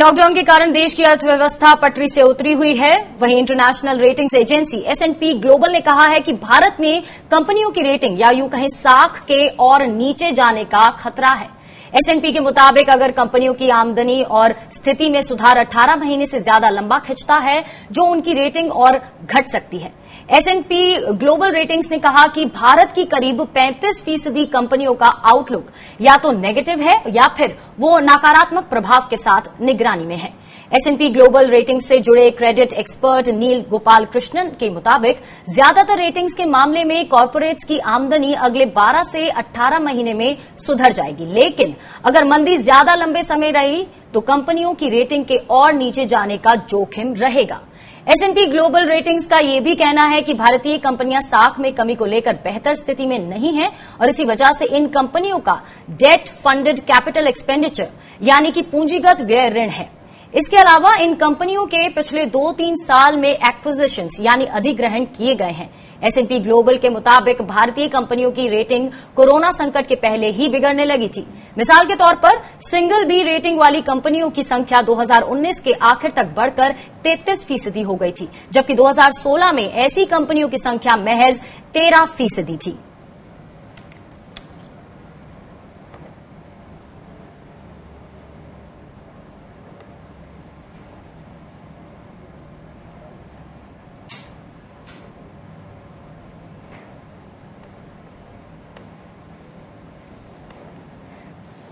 Lockdown के कारण देश की अर्थव्यवस्था पटरी से उतरी हुई है। वहीं international ratings agency S&P global ने कहा है कि भारत में कंपनियों की रेटिंग या यूं कहें साख के और नीचे जाने का खतरा है। S&P के मुताबिक अगर कंपनियों की आमदनी और स्थिति में सुधार 18 महीने से ज्यादा लंबा खिंचता है जो उनकी रेटिंग और घट सकती है। S&P ग्लोबल रेटिंग्स ने कहा कि भारत की करीब 35% कंपनियों का आउटलुक या तो नेगेटिव है या फिर वो नकारात्मक प्रभाव के साथ निगरानी में है। S&P ग्लोबल रेटिंग्स से जुड़े क्रेडिट एक्सपर्ट नील गोपाल कृष्णन के मुताबिक ज्यादातर रेटिंग्स के मामले में कॉर्पोरेट्स की आमदनी अगले 12 से 18 महीने में सुधर जाएगी, लेकिन अगर मंदी ज्यादा लंबे समय रही तो कंपनियों की रेटिंग के और नीचे जाने का जोखिम रहेगा। S&P ग्लोबल रेटिंग्स का यह भी कहना है कि भारतीय कंपनियां साख में कमी को लेकर बेहतर स्थिति में नहीं हैं और इसी वजह से इन कंपनियों का डेट फंडेड कैपिटल एक्सपेंडिचर यानी कि पूंजीगत व्यय ऋण है। इसके अलावा इन कंपनियों के पिछले 2-3 साल में एक्विजिशंस यानी अधिग्रहण किए गए हैं। S&P ग्लोबल के मुताबिक भारतीय कंपनियों की रेटिंग कोरोना संकट के पहले ही बिगड़ने लगी थी। मिसाल के तौर पर सिंगल बी रेटिंग वाली कंपनियों की संख्या 2019 के आखिर तक बढ़कर 33% हो गई थी, जबकि 2016 में ऐसी कंपनियों की संख्या महज 13% थी।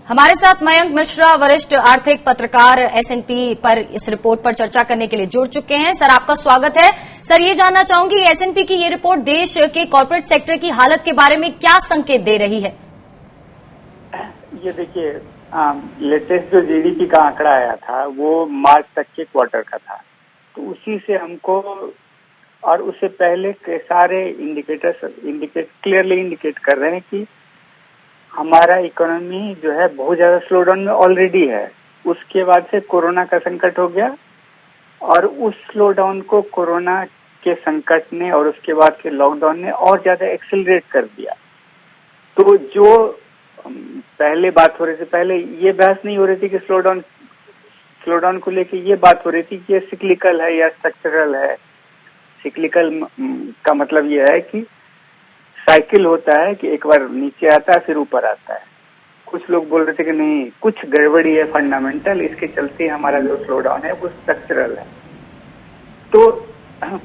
हमारे साथ मयंक मिश्रा, वरिष्ठ आर्थिक पत्रकार, S&P पर इस रिपोर्ट पर चर्चा करने के लिए जुड़ चुके हैं। सर, आपका स्वागत है। सर, ये जानना चाहूंगी S&P की ये रिपोर्ट देश के कॉर्पोरेट सेक्टर की हालत के बारे में क्या संकेत दे रही है? ये देखिए, लेटेस्ट जो जीडीपी का आंकड़ा आया था वो मार्च तक के क्वार्टर का था, तो उसी से हमको और उससे पहले के सारे इंडिकेटर्स क्लियरली इंडिकेट कर रहे हैं कि हमारा इकोनॉमी जो है बहुत ज्यादा स्लोडाउन में ऑलरेडी है। उसके बाद से कोरोना का संकट हो गया और उस स्लोडाउन को कोरोना के संकट ने और उसके बाद के लॉकडाउन ने और ज्यादा एक्सेलरेट कर दिया। तो जो पहले बात हो रही थी, पहले ये बहस नहीं हो रही थी कि स्लोडाउन को लेके ये बात हो रही थी कि ये सिक्लिकल है या स्ट्रक्चरल है। सिक्लिकल का मतलब ये है कि साइकिल होता है कि एक बार नीचे आता है फिर ऊपर आता है। कुछ लोग बोल रहे थे कि नहीं, कुछ गड़बड़ी है फंडामेंटल, इसके चलते हमारा जो स्लोडाउन है वो स्ट्रक्चरल है। तो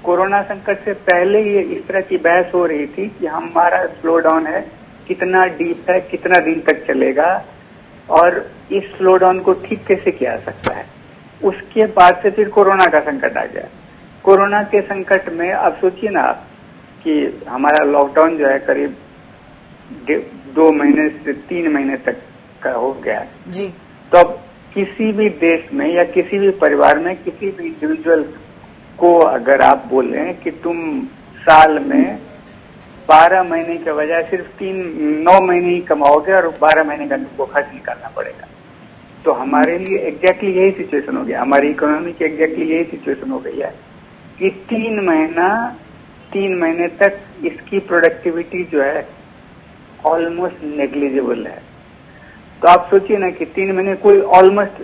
कोरोना संकट से पहले ये इस तरह की बहस हो रही थी कि हमारा स्लोडाउन है कितना डीप है, कितना दिन तक चलेगा और इस स्लोडाउन को ठीक कैसे किया जा सकता है। उसके बाद से फिर कोरोना का संकट आ गया। कोरोना के संकट में अब सोचिए ना कि हमारा लॉकडाउन जो है करीब 2 महीने से 3 महीने तक का हो गया जी। तो अब किसी भी देश में या किसी भी परिवार में किसी भी इंडिविजुअल को अगर आप बोलें कि तुम साल में 12 महीने के बजाय सिर्फ 9 महीने ही कमाओगे और 12 महीने का तुमको खर्च निकालना पड़ेगा, तो हमारे लिए एग्जैक्टली यही सिचुएशन हो गया। हमारी इकोनॉमी की एग्जैक्टली यही सिचुएशन हो गई है कि 3 महीने तक इसकी प्रोडक्टिविटी जो है ऑलमोस्ट नेग्लिजिबल है। तो आप सोचिए ना कि 3 महीने कोई ऑलमोस्ट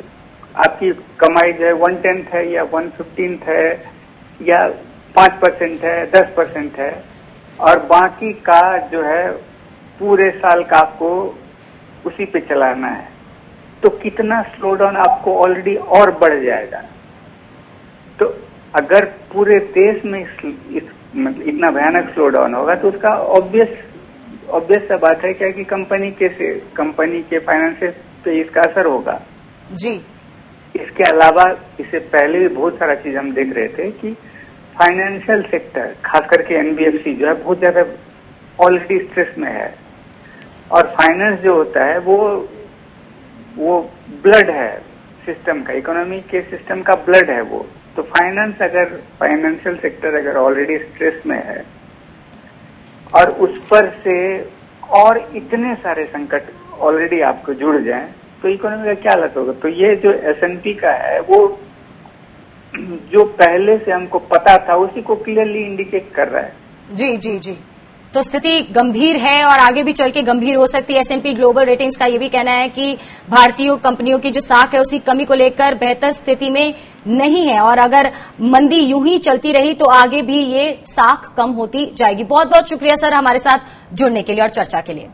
आपकी कमाई जो है 1/10 है या 1/15 है या 5% है, 10% है और बाकी का जो है पूरे साल का आपको उसी पे चलाना है, तो कितना स्लोडाउन आपको ऑलरेडी और बढ़ जाएगा। तो अगर पूरे देश में इतना भयानक स्लोडाउन होगा तो उसका ऑब्वियस सा बात है क्या कि कंपनी के फाइनेंसेस पे इसका असर होगा जी। इसके अलावा इससे पहले भी बहुत सारा चीज हम देख रहे थे कि फाइनेंशियल सेक्टर खास करके एनबीएफसी जो है बहुत ज्यादा ऑलरेडी स्ट्रेस में है और फाइनेंस जो होता है वो ब्लड है सिस्टम का, इकोनॉमी के सिस्टम का ब्लड है वो। तो फाइनेंशियल सेक्टर अगर ऑलरेडी स्ट्रेस में है और उस पर से और इतने सारे संकट ऑलरेडी आपको जुड़ जाएं तो इकोनॉमी का क्या हालत होगा। तो ये जो S&P का है वो जो पहले से हमको पता था उसी को क्लियरली इंडिकेट कर रहा है। जी जी जी। तो स्थिति गंभीर है और आगे भी चल के गंभीर हो सकती है। S&P ग्लोबल रेटिंग्स का ये भी कहना है कि भारतीय कंपनियों की जो साख है उसकी कमी को लेकर बेहतर स्थिति में नहीं है और अगर मंदी यूं ही चलती रही तो आगे भी ये साख कम होती जाएगी। बहुत बहुत शुक्रिया सर हमारे साथ जुड़ने के लिए और चर्चा के लिए।